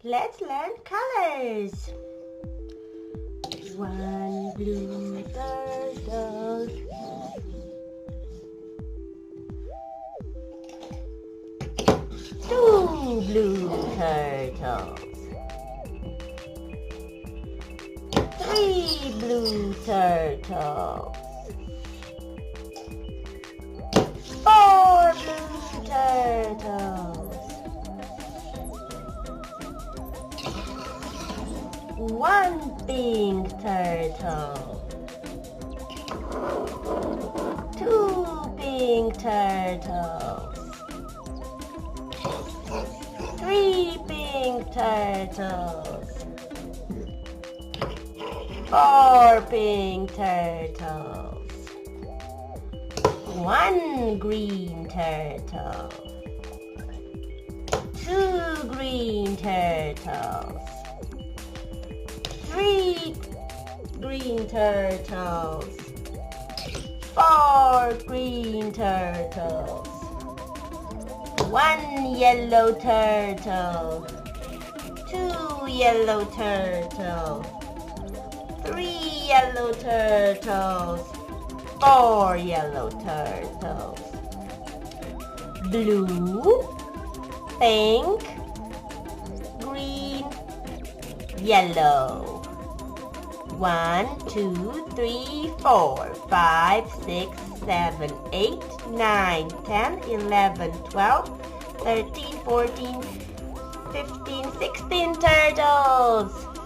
Let's learn colors. 1 blue turtle. 2 blue turtles. 3 blue turtles. 4 blue turtles. 1 pink turtle. 2 pink turtles. 3 pink turtles. 4 pink turtles. 1 green turtle. 2 green turtles. 3 green turtles. 4 green turtles. 1 yellow turtle. 2 yellow turtles. 3 yellow turtles. 4 yellow turtles. Blue, pink, green, yellow. 1, 2, 3, 4, 5, 6, 7, 8, 9, 10, 11, 12, 13, 14, 15, 16 turtles.